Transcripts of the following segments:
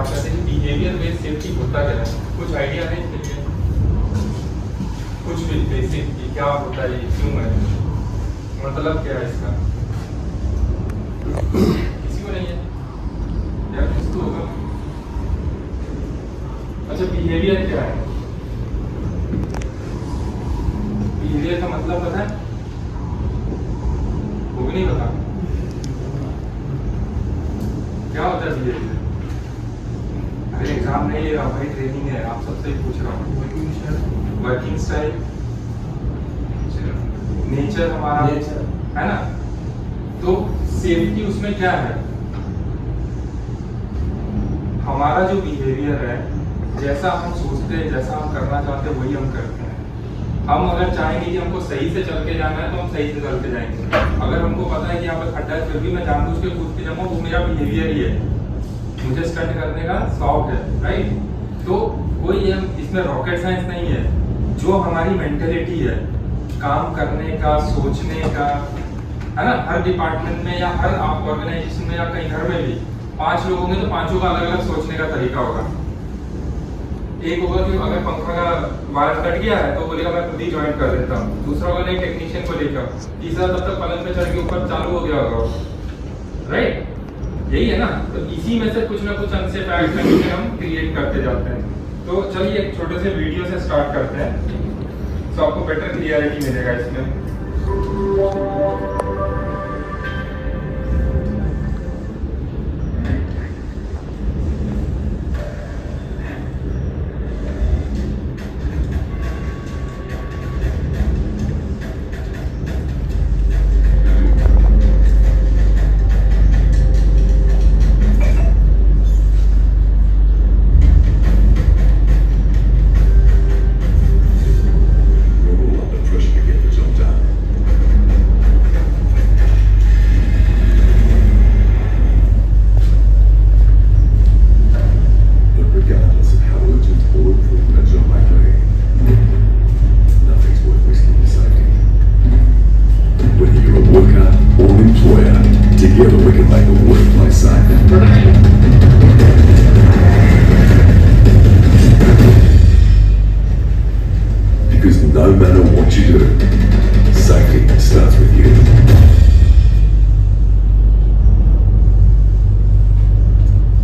आप कहते हैं कि बिहेवियर बेस्ड सेफ्टी होता क्या है, कुछ आइडिया है इसके लिए? कुछ भी बेसिक कि क्या होता है, ये क्यों है, मतलब क्या है इसका? किसी को नहीं है यार? किसको होगा? अच्छा, बिहेवियर क्या है? बिहेवियर का मतलब पता है? वो भी नहीं पता क्या होता है बिहेवियर? अरे एग्जाम नहीं ले रहा हूँ भाई, ट्रेनिंग है, आप सबसे ही पूछ रहा हूँ। वर्किंग स्टाइल, नेचर हमारा है ना। तो सेफ्टी उसमें क्या है? हमारा जो बिहेवियर है, जैसा हम सोचते हैं, जैसा हम करना चाहते हैं, वही हम करते हैं। हम अगर चाहेंगे कि हमको सही से चल के जाना है तो हम सही से चल के जाएंगे। अगर हमको पता है कि यहाँ पे खड्डा है फिर भी मैं जानबूझ के कूद के जाऊंगा, वो मेरा बिहेवियर ही है, मुझे स्टंट करने का शौक है, राइट। तो कोई इसमें रॉकेट साइंस नहीं है। जो हमारी मेंटेलिटी है काम करने का, सोचने का, है ना, हर डिपार्टमेंट में या हर ऑर्गेनाइजेशन में या कहीं घर में भी 5 लोग होंगे तो 5 का अलग अलग सोचने का तरीका होगा। एक होगा कि अगर पंखा का वायर कट गया है तो बोलेगा मैं खुद ही ज्वाइन कर देता हूँ। दूसरा होगा नहीं, टेक्नीशियन को लेकर। तीसरा तब तक पलंग पे चढ़ के ऊपर चालू हो गया होगा, राइट। यही है ना। तो इसी में से कुछ ना कुछ अनसेफ एक्टिविटी हम क्रिएट करते जाते हैं। तो चलिए एक छोटे से वीडियो से स्टार्ट करते हैं, तो आपको बेटर क्लियरिटी मिलेगा इसमें। Together we can make a workplace safer. Because no matter what you do, safety starts with you.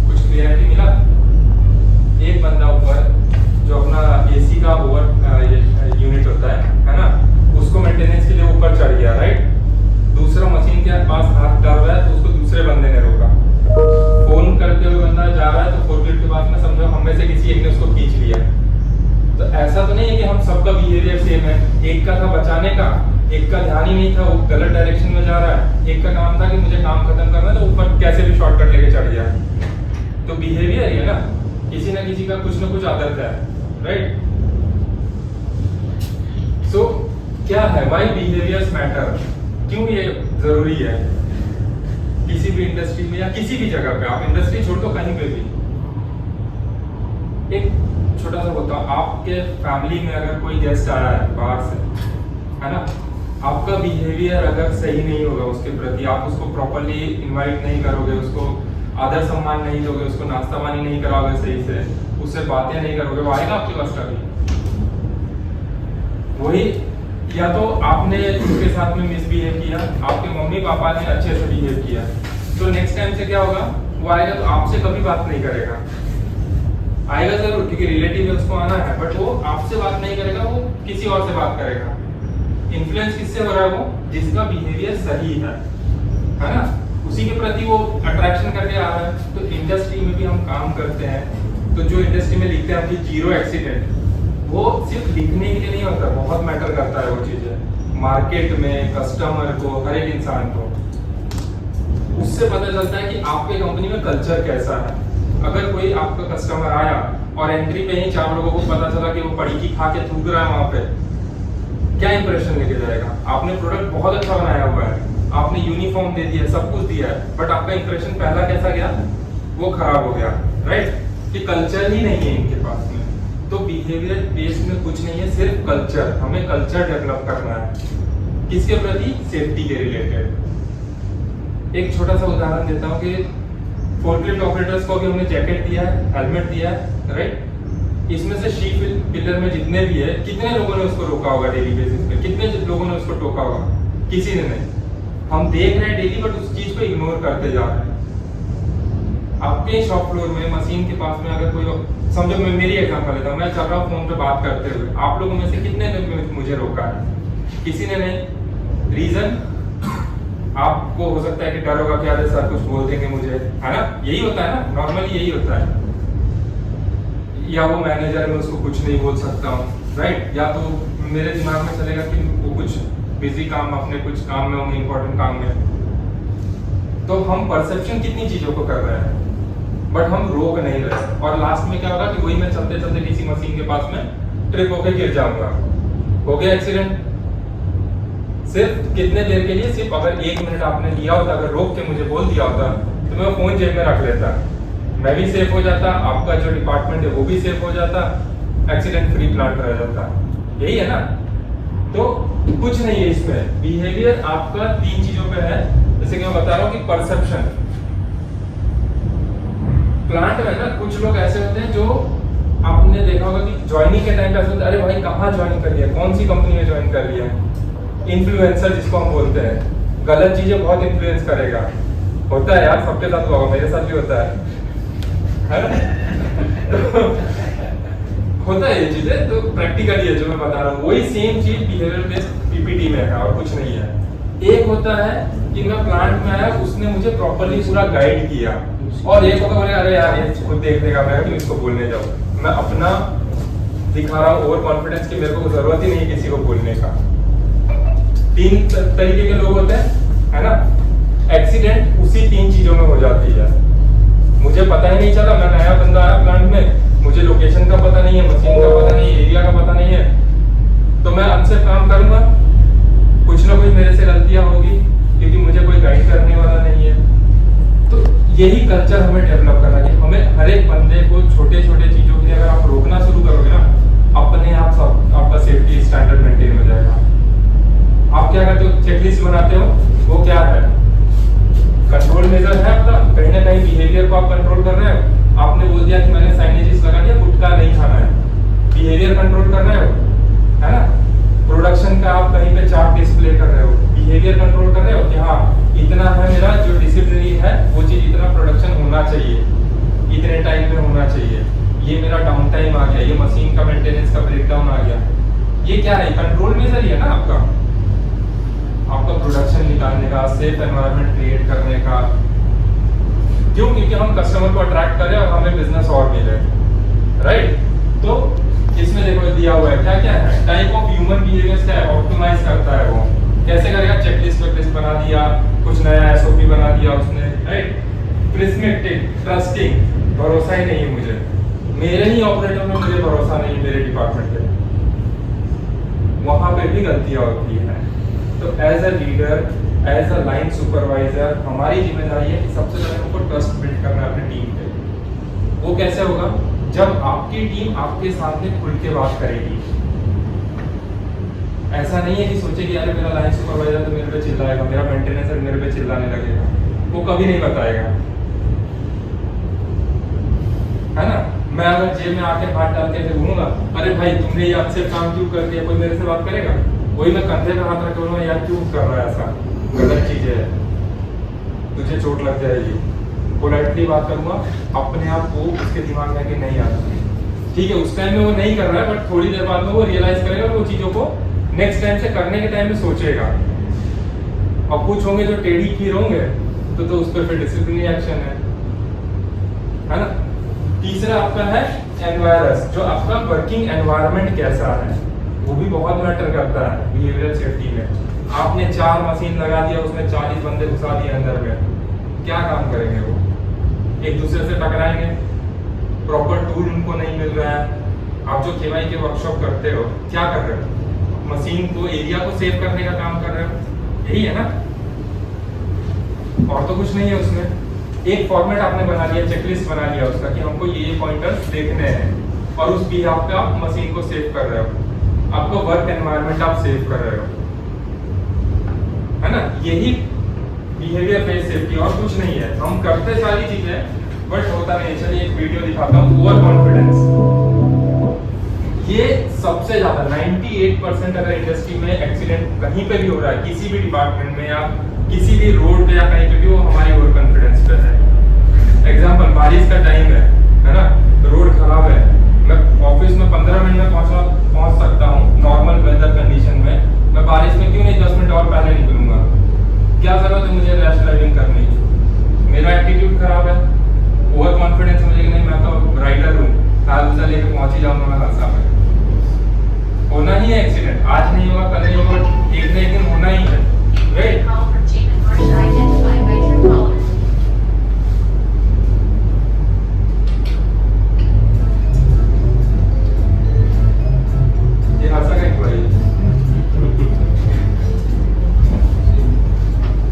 कुछ क्लियरिटी मिला? एक बंदा ऊपर जो अपना एसी का ओवर यूनिट होता है ना, उसको मेंटेनेंस के लिए ऊपर चढ़ गया, राइट। दूसरा मशीन के पास हाथ डाल रहा है तो उसको दूसरे बंदे ने रोका। फोन करते हुए बंदा जा रहा है तो फोरग्रिड के पास में समझो हम में से किसी एक ने उसको खींच लिया। तो ऐसा तो नहीं है कि हम सबका बिहेवियर सेम है। एक का था बचाने का, एक का ध्यान ही नहीं था, वो गलत डायरेक्शन में जा रहा है। एक का काम था कि मुझे काम खत्म करना है तो ऊपर कैसे भी शॉर्टकट लेके चढ़ गया। तो बिहेवियर ही है ना, किसी ना किसी का कुछ ना कुछ आदत है, राइट। सो क्या है, व्हाई बिहेवियर्स मैटर, क्यों ये जरूरी है किसी भी इंडस्ट्री में या किसी भी जगह पे। आप इंडस्ट्री छोड़ दो, कहीं पे भी। एक छोटा सा बताओ, आपके फैमिली में अगर कोई गेस्ट आया है बाहर से, है ना, आपका बिहेवियर अगर सही नहीं होगा उसके प्रति, आप उसको प्रॉपर्ली इनवाइट नहीं करोगे, उसको आदर सम्मान नहीं दोगे, उसको नाश्ता पानी नहीं कराओगे सही से, उससे बातें नहीं करोगे, वो आएगा आपके पास कभी? वही, या तो आपने उसके साथ में मिसबिहेव किया, आपके मम्मी पापा ने अच्छे से बिहेव किया, तो नेक्स्ट टाइम से क्या होगा, वो आएगा तो आपसे कभी बात नहीं करेगा। आएगा जरूर क्योंकि रिलेटिव है, उसको आना है, बट वो आपसे बात नहीं करेगा, वो किसी और से बात करेगा। इन्फ्लुएंस किससे हो रहा है? वो जिसका बिहेवियर सही है ना, उसी के प्रति वो अट्रैक्शन करके आ रहा है। तो इंडस्ट्री में भी हम काम करते हैं, तो जो इंडस्ट्री में लिखते हैं कि 0 एक्सीडेंट, वो सिर्फ लिखने के लिए नहीं होता, बहुत मैटर करता है वो चीजें मार्केट में, कस्टमर को, हर एक इंसान को। उससे पता चलता है कि आपके कंपनी में कल्चर कैसा है। अगर कोई आपका कस्टमर आया और एंट्री पे ही 4 लोगों को पता चला कि वो पड़ीकी खा के थूक रहा है वहां पे, क्या इंप्रेशन लेके जाएगा? आपने प्रोडक्ट बहुत अच्छा बनाया हुआ है, आपने यूनिफॉर्म दे दिया, सब कुछ दिया है, बट आपका इंप्रेशन पहला कैसा गया? वो खराब हो गया, राइट। कि कल्चर ही नहीं है इनके पास में। तो बिहेवियर बेस्ड में कुछ नहीं है, सिर्फ कल्चर। हमें कल्चर डेवलप करना है, किसके प्रति? सेफ्टी के रिलेटेड। एक छोटा सा उदाहरण देता हूँ कि फोर्कलिफ्ट ऑपरेटर्स को भी हमने जैकेट दिया है, हेलमेट दिया है, राइट। इसमें से शी पिलर में जितने भी है, कितने लोगों ने उसको रोका होगा डेली बेसिस पे, कितने लोगों ने उसको टोका होगा? किसी ने नहीं। हम देख रहे हैं डेली, बट उस चीज को इग्नोर करते जा रहे हैं। आपके शॉप फ्लोर में मशीन के पास में अगर कोई, समझो मैं मेरी एग्जांपल लेता हूँ, मैं चल रहा हूँ फोन पे बात करते हुए, आप लोगों में से कितने ने मुझे रोका है? किसी ने नहीं। रीजन आपको हो सकता है कि डर होगा कि अरे सर कुछ बोल देंगे मुझे, है ना? यही होता है ना, नॉर्मली यही होता है। या वो मैनेजर है, मैं उसको कुछ नहीं बोल सकता हूँ, राइट। या तो मेरे दिमाग में चलेगा कि वो कुछ बिजी काम, अपने कुछ काम में होंगे, इंपॉर्टेंट काम में। तो हम परसेप्शन कितनी चीजों को कर रहे हैं, बट हम रोक नहीं रहे। और लास्ट में क्या होगा कि वही मैं चलते चलते किसी मशीन के पास में ट्रिप होकर गिर जाऊंगा, हो गया एक्सीडेंट। सिर्फ कितने देर के लिए? सिर्फ अगर 1 मिनट आपने लिया होता, अगर रोक के मुझे बोल दिया होता, तो मैं फोन जेब में रख लेता, मैं भी सेफ हो जाता, आपका जो डिपार्टमेंट है वो भी सेफ हो जाता, एक्सीडेंट फ्री प्लांट रह जाता। यही है ना? तो कुछ नहीं है इसमें। बिहेवियर आपका 3 चीजों पे है, जैसे कि मैं बता रहा हूँ कि परसेप्शन। प्लांट में ना कुछ लोग ऐसे होते हैं जो आपने देखा होगा कि ज्वाइनिंग के टाइम पे ऐसे होता है, अरे भाई कहाँ ज्वाइन कर लिया, कौन सी कंपनी में ज्वाइन कर लिया है। इन्फ्लुएंसर जिसको हम बोलते हैं, गलत चीजें बहुत इन्फ्लुएंस करेगा। होता है यार, सबके साथ हुआ, मेरे साथ भी होता है होता है ये चीजें। तो प्रैक्टिकली है जो मैं बता रहा हूँ, वही सेम चीज बिहेवियर बेस्ड पीपीटी में है और कुछ नहीं है। एक होता है कि मैं प्लांट में आया, उसने मुझे प्रॉपर्ली पूरा गाइड किया, और एक होगा बोले अरे यार ये खुद देख लेगा, मैं क्यों इसको बोलने जाऊँ। मैं अपना दिखा रहा हूँ ओवर कॉन्फिडेंस कि मेरे को जरूरत ही नहीं है किसी को बोलने का। 3 तरीके के लोग होते हैं, है ना? एक्सीडेंट उसी 3 चीजों में हो जाती है। मुझे पता ही नहीं चला, मैं नया बंदा आया प्लांट में, मुझे लोकेशन का पता नहीं है, मशीन का पता नहीं है, एरिया का पता नहीं है, तो मैं अनसेफ काम करूंगा, कुछ ना कुछ मेरे से गलतियां होगी, क्योंकि मुझे कोई गाइड करने वाला नहीं है। तो यही कल्चर हमें डेवलप करना है। हमें हर एक बंदे को छोटे छोटे चीजों के लिए अगर आप रोकना शुरू करोगे ना, अपने आप सब आपका सेफ्टी स्टैंडर्ड मेंटेन हो जाएगा। आप क्या करते हो? चेकलिस्ट बनाते हो, वो क्या है? कंट्रोल मेजर है आपका। कहीं ना कहीं बिहेवियर को आप कंट्रोल कर रहे हो। आपने बोल दिया कि मैंने साइनेजेस लगा दिया, गुटखा नहीं खाना है, बिहेवियर कंट्रोल कर रहे हो, है ना? प्रोडक्शन का आप कहीं पे चार्ट डिस्प्ले कर रहे हो, बिहेवियर कंट्रोल कर रहे हो कि हाँ इतना है मेरा जो डिसिप्लिनरी है, वो चीज इतना प्रोडक्शन होना चाहिए, इतने टाइम में होना चाहिए, ये मेरा डाउन टाइम आ गया, ये मशीन का मेंटेनेंस का ब्रेकडाउन आ गया। ये क्या है? कंट्रोल मेजर ही है ना आपका प्रोडक्शन निकालने का, सेफ एनवायरनमेंट क्रिएट करने का। क्यों? क्योंकि हम कस्टमर को अट्रैक्ट करें और हमें बिजनेस और मिले, राइट? तो इसमें देखो दिया हुआ है क्या क्या है, टाइप ऑफ ह्यूमन बिहेवियर्स क्या है, ऑप्टिमाइज करता है वो। कैसे करेगा? चेकलिस्ट बना दिया, कुछ नया एसओपी बना दिया उसने, राइट? प्रिस्मेटिक, ट्रस्टिंग, भरोसा ही नहीं है मुझे, मेरे ही ऑपरेटर में मुझे भरोसा नहीं है, मेरे डिपार्टमेंट पे, वहां पे भी गलतियां होती है। तो as a leader, as a line supervisor, हमारी जिम्मेदारी है कि सबसे पहले हमको ट्रस्ट बिल्ड करना है अपनी टीम पे। वो कैसे होगा? जब आपकी टीम आपके सामने खुल के बात करेगी। ऐसा नहीं है कि सोचे कि यार मेरा लाइन सुपरवाइजर तो मेरे पे चिल्लाएगा, मेरा मेंटेनेंसर मेरे पे चिल्लाने लगेगा, वो कभी नहीं बताएगा, है ना? मैं अगर जेब में आके हाथ डाल के घूमूंगा, अरे भाई तुमने ये अच्छे काम क्यों कर दिया, कोई मेरे से बात करेगा? वही मैं कंधे पे हाथ रख लूंगा, यार क्यों कर रहा है ऐसा, गलत चीज है, तुझे चोट लग जाएगी। पोलाइटली बात करूंगा, अपने आप को उसके दिमाग में कि नहीं आता, ठीक है उस टाइम में वो नहीं कर रहा है, बट थोड़ी देर बाद में वो रियलाइज करेगा, वो चीजों को नेक्स्ट टाइम से करने के टाइम में सोचेगा। और कुछ होंगे जो टेढ़ी खीर होंगे, तो उस पर फिर डिसिप्लिनरी एक्शन है ना? तीसरा आपका है एनवायरस, जो आपका वर्किंग एनवायरनमेंट कैसा है, वो भी बहुत मैटर करता है बिहेवियरल सेफ्टी में। आपने 4 मशीन लगा दिया, उसमें 40 बंदे घुसा दिए अंदर में, क्या काम करेंगे वो? एक दूसरे से टकराएंगे, प्रॉपर टूल उनको नहीं मिल रहा है। आप जो केवाई के वर्कशॉप करते हो, क्या कर रहे हो? मशीन को, एरिया को सेव करने का काम कर रहे हो, यही है ना? और तो कुछ नहीं है उसमें। एक फॉर्मेट आपने बना लिया, चेकलिस्ट बना लिया उसका कि हमको ये पॉइंटर्स देखने हैं, और उस बिहाफ पे आप मशीन को सेव कर रहे हो, आपको वर्क एनवायरनमेंट आप सेव कर रहे हो, है ना? यही बिहेवियर बेस्ड सेफ्टी, और कुछ नहीं है। हम करते सारी चीजें बट होता नहीं। चलिए एक वीडियो दिखाता हूँ। ओवर कॉन्फिडेंस, ये सबसे ज्यादा 98% अगर इंडस्ट्री में एक्सीडेंट कहीं पे भी हो रहा है, किसी भी डिपार्टमेंट में या किसी भी रोड पे या कहीं पे भी, वो हमारे ओवर कॉन्फिडेंस पे है। एग्जांपल, बारिश का टाइम है ना, रोड खराब है, मैं ऑफिस में 15 मिनट में पहुंच सकता हूँ नॉर्मल वेदर कंडीशन में, मैं बारिश में क्यों नहीं 10 मिनट और पहले निकलूंगा? क्या जरूरत है मुझे रैश ड्राइविंग करने की? मेरा एटीट्यूड खराब है, ओवर कॉन्फिडेंस मुझे कि नहीं मैं तो राइडर हूँ, हाल लेके पहुंच ही जाऊंगा मैं हादसा में। होना ही है एक्सीडेंट, आज नहीं होगा कल नहीं होगा, एक ना एक दिन होना ही है, राइट? ये हादसा का एक भाई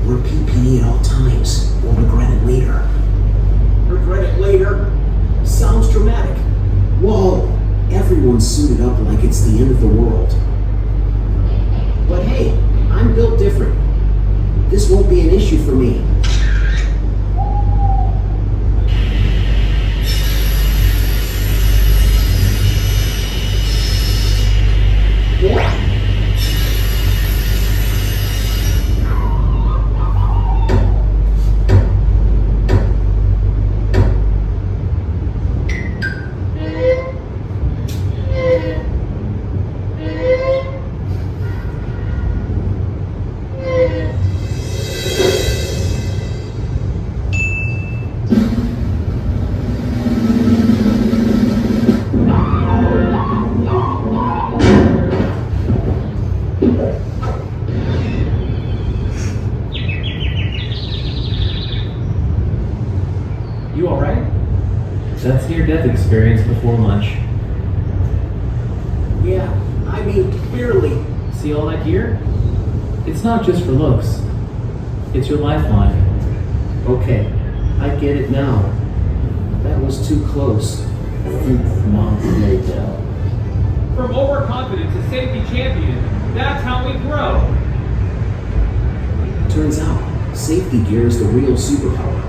Repeat PD at all times, or regret it later. Regret it later? Sounds dramatic. Whoa, everyone's suited up like it's the end of the world. But hey, I'm built different. This won't be an issue for me. What? You alright? That's near-death experience before lunch. Yeah, I mean, clearly. See all that gear? It's not just for looks. It's your lifeline. Okay, I get it now. That was too close. Months later. From overconfident to safety champion, that's how we grow. Turns out, safety gear is the real superpower.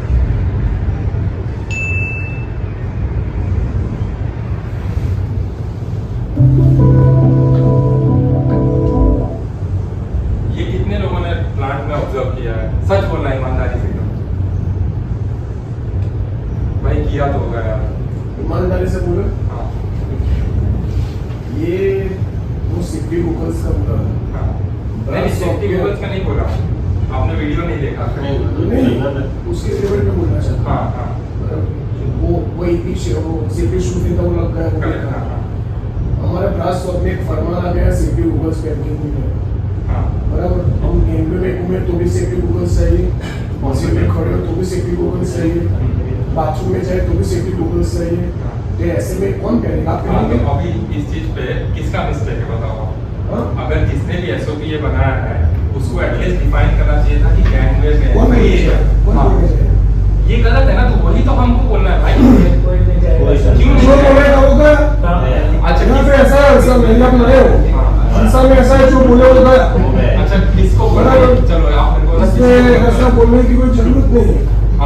ये कितने लोगों ने plant में observe किया है? सच बोलना ईमानदारी से करो भाई, किया तो होगा यार। ईमानदारी से बोलो, हाँ ये वो सेफ्टी गूगल्स का पूरा हाँ, नहीं सेफ्टी गूगल्स का नहीं बोला, आपने वीडियो नहीं देखा। नहीं, उसके फेवर पे बोलना चाहता हाँ हाँ वो एक पीछे वो सेफ्टी शूटिंग का वो लग गया, वो करेक्ट, देखा। हाँ हमारे ब्रास में एक फरमान आ गया सेफ्टी गूगल्स पे अपनी में, हाँ बराबर। हम गेम में घूमे तो भी सेफ्टी गूगल्स चाहिए, बस में खड़े हो तो भी सेफ्टी गूगल्स चाहिए, बाथरूम में जाए तो भी सेफ्टी गूगल्स चाहिए। तो ऐसे में कौन करेगा? आप हाँ, तो करेंगे? अभी इस चीज पे किसका मिस्टेक है बताओ? हाँ? अगर जिसने भी एसओपी ये बनाया है उसको एटलीस्ट डिफाइन करना चाहिए था कि गैंगवे में कौन ये बोलेगा? कौन हाँ, बोलेगा? ये गलत है ना, तो वही तो हमको बोलना है भाई। क्यों नहीं जो बोलेगा होगा। अच्छा यहाँ पे ऐसा है, ऐसा नहीं आप लड़े हो। इंसान में ऐसा है जो बोले होगा। अच्छा किसको बोलना है? चलो आप मेरे को इसमें ऐसा बोलने की कोई जरूरत नहीं है।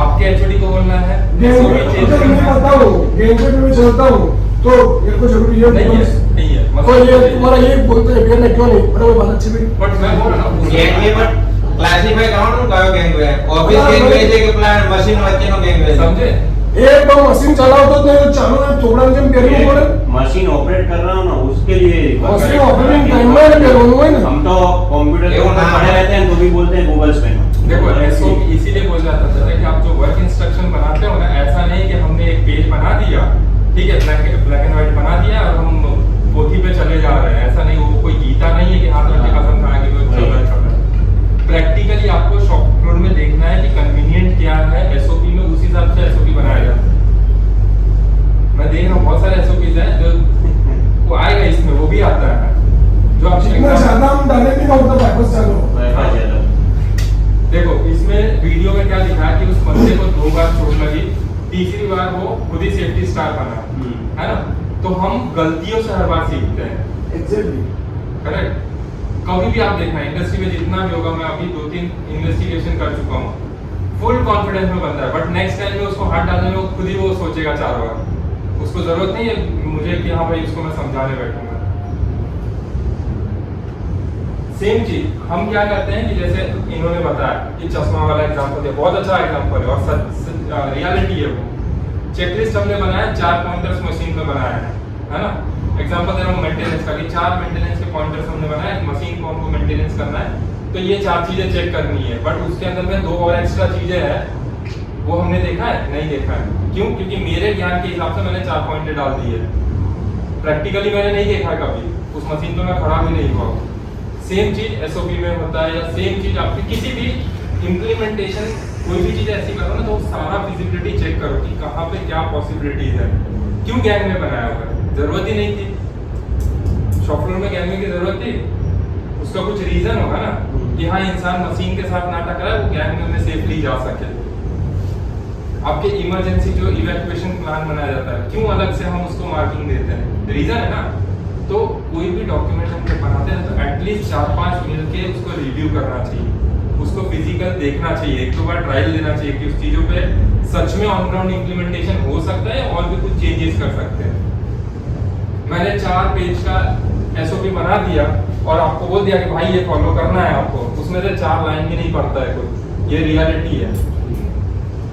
आपके एचओडी को बोलना है, गेम SOP में change अगर मैं करना है। बताऊँ, गेम पे मैं चलता हूँ तो मेरे को जरूरी है नहीं है, नहीं है, तो ये तुम्हारा ये बोलते हैं गेम में क्यों नहीं? अरे वो बात अच्छी भी। बट मैं बोल रहा हूँ ગેંગવે પર ક્લાસિફાઈ કરવાનું કયો ગેંગવે ઓફિસ ગેંગવે છે કે પ્લાન મશીન વચ્ચેનો ગેંગવે છે समझे? एक बार मशीन चलाओ तो नहीं चालू है, थोड़ा जम करिए बोले मशीन ऑपरेट कर रहा हूँ ना उसके लिए मशीन ऑपरेटिंग टाइम में करो है ना। हम तो कंप्यूटर के एवं ऊपर ना पढ़े रहते हैं तो भी बोलते हैं गूगल पे देखो एसओपी इसीलिए बोल रहा था कि आप जो वर्क इंस्ट्रक्शन बनाते हो ना, ऐसा नहीं कि हमने एक पेज बना दिया, ठीक है, ब्लैक एंड व्हाइट बना दिया और हम पोथी पे चले जा रहे हैं। ऐसा नहीं, वो कोई गीता नहीं है कि हाथ रख के कसम खा के चल रहा है। प्रैक्टिकली आपको शॉप फ्लोर में देखना है कि कन्वीनियंट क्या है एसओपी में, उसी हिसाब से एसओपी बनाया जाए। मैं देख रहा हूँ बहुत सारे एसओपीज हैं जो वो आएगा इसमें, वो भी आता है जो आप जितना ज्यादा हम डालेंगे ना उतना वापस चालू। देखो इसमें वीडियो में क्या लिखा है कि उस बंदे को 2 बार चोट लगी, तीसरी बार वो खुद ही सेफ्टी स्टार बना, है ना? तो हम गलतियों से हर बार सीखते हैं, एग्जैक्टली। करेक्ट? कभी भी आप देखना इंडस्ट्री में जितना भी होगा, मैं अभी 2-3 इन्वेस्टिगेशन कर चुका हूँ, फुल कॉन्फिडेंस में बनता है, बट नेक्स्ट टाइम में उसको हाथ डालने में खुद ही वो सोचेगा 4 बार। उसको जरूरत नहीं है मुझे कि हाँ भाई इसको मैं समझाने बैठूंगा। सेम चीज हम क्या करते हैं कि जैसे इन्होंने बताया कि चश्मा वाला एग्जांपल है, बहुत अच्छा एग्जांपल है और सच रियलिटी है वो। चेकलिस्ट हमने बनाया 4 पॉइंटर्स मशीन में बनाया है ना। एग्जांपल दे रहा हूँ मेंटेनेंस का, कि 4 मेंटेनेंस के पॉइंटर्स हमने बनाया, मशीन को हमको मेंटेनेंस करना है तो ये 4 चीजें चेक करनी है, बट उसके अंदर में 2 और एक्स्ट्रा चीजें हैं, वो हमने देखा है नहीं देखा है। क्यों? क्योंकि मेरे ज्ञान के हिसाब से मैंने 4 पॉइंटें डाल दी है, प्रैक्टिकली मैंने नहीं देखा कभी, उस मशीन पे मैं खड़ा भी नहीं हुआ। सेम चीज एसओपी में होता है, या सेम चीज आपकी किसी भी इम्प्लीमेंटेशन, कोई भी चीज ऐसी करो ना तो सारा फिजिबिलिटी चेक करो कि कहाँ पे क्या पॉसिबिलिटीज है। क्यों गैंग में बनाया हुआ है? जरूरत ही नहीं थी। शॉप फ्लोर में गैंग की जरूरत थी? उसका कुछ रीजन होगा ना कि हाँ इंसान मशीन के साथ ना टकराए, वो गैंग में सेफली जा सके। आपके इमरजेंसी जो इवैक्यूएशन प्लान बनाया जाता है, क्यों अलग से हम उसको मार्किंग देते हैं? रीजन है ना। तो कोई भी डॉक्यूमेंट हम जब बनाते हैं तो एटलीस्ट 4-5 मिल के उसको रिव्यू करना चाहिए, उसको फिजिकल देखना चाहिए, 1-2 बार ट्रायल देना चाहिए कि उस चीजों पे सच में ऑन ग्राउंड इम्प्लीमेंटेशन हो सकता है और भी कुछ चेंजेस कर सकते हैं। मैंने 4 पेज का एसओपी बना दिया और आपको बोल दिया कि भाई ये फॉलो करना है आपको, उसमें से 4 लाइन भी नहीं पढ़ता है कोई, ये रियलिटी है,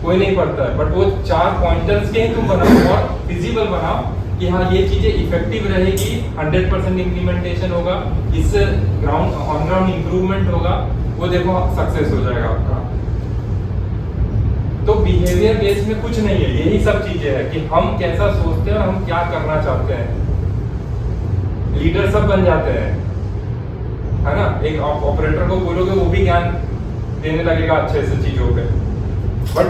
कोई नहीं पढ़ता है। बट वो 4 पॉइंटर्स के ही तुम बनाओ और फिजिबल बनाओ कि हाँ ये चीजें इफेक्टिव रहेगी, 100% इम्प्लीमेंटेशन होगा, इससे ग्राउंड ऑन ग्राउंड इंप्रूवमेंट होगा, वो देखो सक्सेस हो जाएगा आपका। तो बिहेवियर बेस में कुछ नहीं है, यही सब चीजें हैं कि हम कैसा सोचते हैं और हम क्या करना चाहते हैं। लीडर सब बन जाते हैं, है ना। एक ऑपरेटर को बोलोगे वो भी ज्ञान देने लगेगा अच्छे से चीजों पे, बट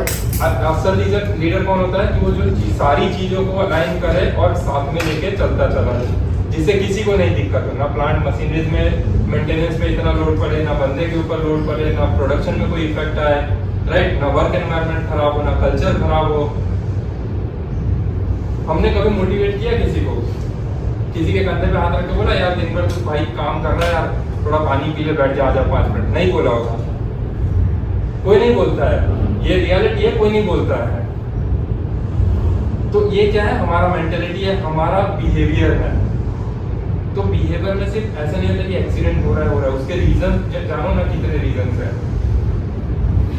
असल लीडर कौन होता है कि वो जो सारी चीजों को अलाइन करे और साथ में लेके चलता चला जाए, जिससे किसी को नहीं दिक्कत हो, ना प्लांट मशीनरीज में मेंटेनेंस में इतना लोड पड़े, ना बंदे के ऊपर लोड पड़े, ना प्रोडक्शन में कोई इफेक्ट आए, राइट, ना वर्क एनवायरनमेंट खराब हो, ना कल्चर खराब हो। हमने कभी मोटिवेट किया किसी को, किसी के कंधे पे हाथ रख के बोला यार दिन भर तू भाई काम कर रहा है यार, थोड़ा पानी पी ले, बैठ जा, आजा 5 मिनट, नहीं बोला होगा, कोई नहीं बोलता है, ये रियलिटी है, कोई नहीं बोलता है। तो ये क्या है, हमारा मेंटेलिटी है, हमारा बिहेवियर है। तो बिहेवियर में सिर्फ ऐसा नहीं होता कि एक्सीडेंट हो रहा है, उसके रीजन जानो ना कितने रीजन है,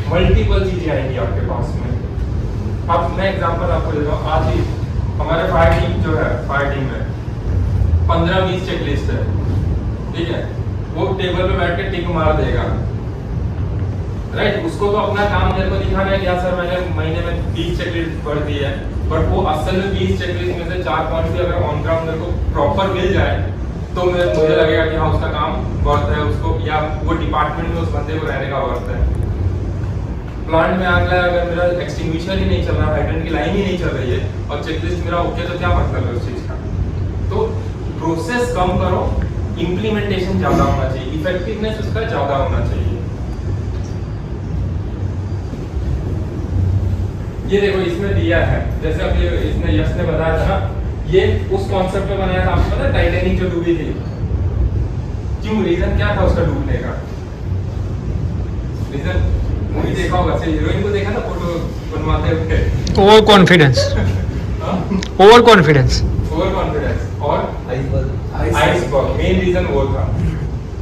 मल्टीपल चीजें आएंगी आपके पास में। अब मैं एग्जांपल आपको देता हूँ, आज ही हमारे फायर टीम जो है, फायर टीम में 15-20 चेकलिस्ट है, ठीक है, वो टेबल पे बैठ के टिक मार देगा, राइट। उसको तो अपना काम मेरे को दिखाना है कि हाँ सर मैंने महीने में 20 चेकलिस्ट पढ़ दी है, बट वो असल में 20 चेकलिस्ट में से 4 पॉइंट भी अगर ऑन ग्राउंड मेरे को प्रॉपर मिल जाए तो मुझे लगेगा कि हाँ उसका काम वर्थ है उसको, या वो डिपार्टमेंट में उस बंदे को रहने का वर्थ है। प्लांट में आग लगा, अगर मेरा एक्सटिंग्विशर ही नहीं चल रहा, हाइड्रेंट की लाइन ही नहीं चल रही है और चेकलिस्ट मेरा ओके, तो क्या मतलब है उस चीज का। तो प्रोसेस कम करो, इम्प्लीमेंटेशन ज्यादा होना चाहिए, इफेक्टिवनेस उसका ज्यादा होना चाहिए। ये देखो इसमें दिया है, जैसे अभी इसने यश ने बताया था ना, ये उस कॉन्सेप्ट पे बनाया था, आपको पता है टाइटैनिक जो डूबी थी, क्यों, रीजन क्या था उसका डूबने का? रीजन मूवी देखा होगा, से हीरोइन को देखा ना फोटो बनवाते हुए, over confidence, over confidence, over confidence और आइसबर्ग, मेन रीजन वो था।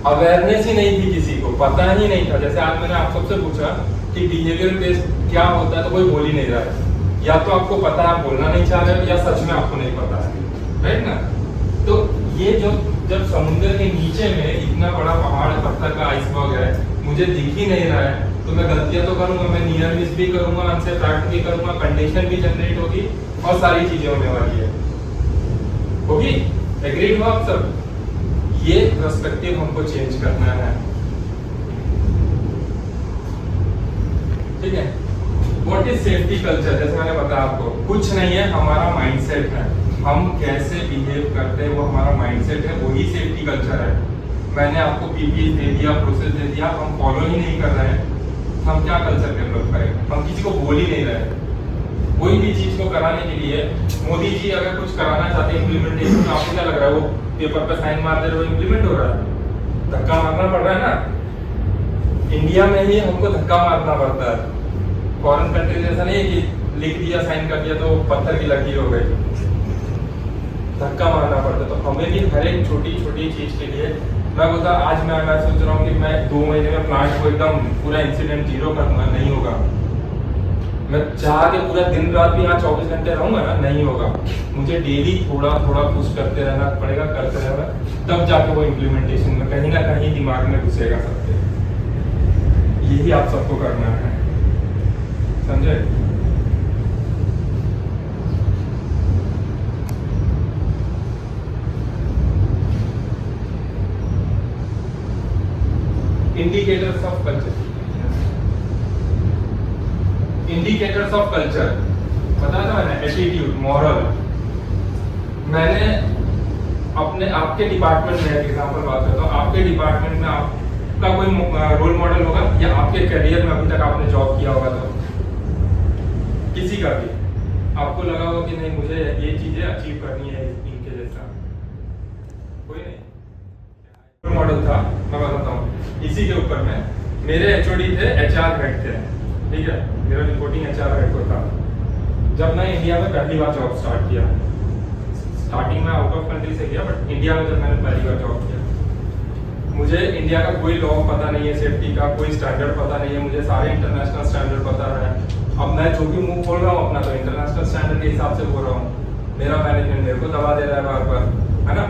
अवेयरनेस ही नहीं थी, किसी को पता ही नहीं था। जैसे आज मैंने आप सबसे पूछा कि बिहेवियर बेस्ड क्या होता है, तो कोई बोल ही नहीं रहा है, या तो आपको पता है आप बोलना नहीं चाह रहे हो, या सच में आपको नहीं पता है, राइट ना। तो ये जो जब समुद्र के नीचे में इतना बड़ा पहाड़ पत्थर का आइसबर्ग है, मुझे दिख ही नहीं रहा है, तो मैं गलतियां तो करूंगा, मैं नियर मिस भी करूंगा, अनसेफ एक्ट भी करूंगा, कंडीशन भी जनरेट होगी और सारी चीजें होने वाली है, होगी। एग्रीड हो आप सब? ये पर्सपेक्टिव हमको चेंज करना है, ठीक है। What is safety culture? जैसे मैंने बताया आपको, कुछ नहीं है, हमारा माइंडसेट है, हम कैसे बिहेव करते हैं वो हमारा माइंडसेट है, वही सेफ्टी कल्चर है। मैंने आपको पीपीई दे दिया, प्रोसेस दे दिया, हम फॉलो ही नहीं कर रहे हैं, हम क्या कल्चर डेवलप करेंगे? हम किसी को बोल ही नहीं रहे। कोई भी चीज को कराने के लिए मोदी जी अगर कुछ कराना चाहते हैं इम्प्लीमेंटेशन, तो आपको क्या लग रहा है वो पेपर पे साइन मार दे रहे हो, इम्प्लीमेंट हो रहा है? धक्का मारना पड़ रहा है ना, इंडिया में ही हमको धक्का मारना पड़ता है। फॉरेन कंट्री जैसा नहीं है कि लिख दिया साइन कर दिया तो पत्थर की लकीर हो गई, धक्का मारना पड़ता है। तो हमें भी हर एक छोटी छोटी चीज के लिए मैं बोलता आज मैं सोच रहा हूँ कि मैं 2 महीने में प्लांट को एकदम पूरा इंसिडेंट जीरो कर दूंगा, नहीं होगा। मैं चाह के पूरा दिन रात भी यहाँ 24 घंटे रहूंगा ना, नहीं होगा। मुझे डेली थोड़ा थोड़ा पुश करते रहना पड़ेगा, करते रहना, तब जाके वो इम्प्लीमेंटेशन में कहीं ना कहीं दिमाग में घुसेगा सबके। यही आप सबको करना है, समझे? Indicators of culture, indicators of culture बताया था मैंने, एटीट्यूड, मॉरल। मैंने अपने आपके डिपार्टमेंट में एग्जांपल बात करता हूँ, आपके डिपार्टमेंट में आपका कोई रोल मॉडल होगा या आपके करियर में अभी तक आपने जॉब किया होगा, तो किसी का भी आपको लगा होगा कि नहीं मुझे ये चीजें अचीव करनी है इनके जैसा, कोई नहीं रोल मॉडल था। मैं बताता हूँ इसी के ऊपर में, मेरे एचओडी थे, एचआर हेड थे, ठीक है, मेरा रिपोर्टिंग एचआर हेड को था। जब मैं इंडिया में पहली बार जॉब स्टार्ट किया, स्टार्टिंग में आउट ऑफ कंट्री से किया, बट इंडिया में जब मैंने पहली बार जॉब किया, मुझे इंडिया का कोई लॉ पता नहीं है, सेफ्टी का कोई स्टैंडर्ड पता नहीं है, मुझे सारे इंटरनेशनल स्टैंडर्ड पता है। अब मैं जो भी मुंह खोल रहा हूँ अपना, तो इंटरनेशनल स्टैंडर्ड के हिसाब से बोल रहा हूँ, मेरा मैनेजमेंट मेरे को दबा दे रहा है बार बार, है ना।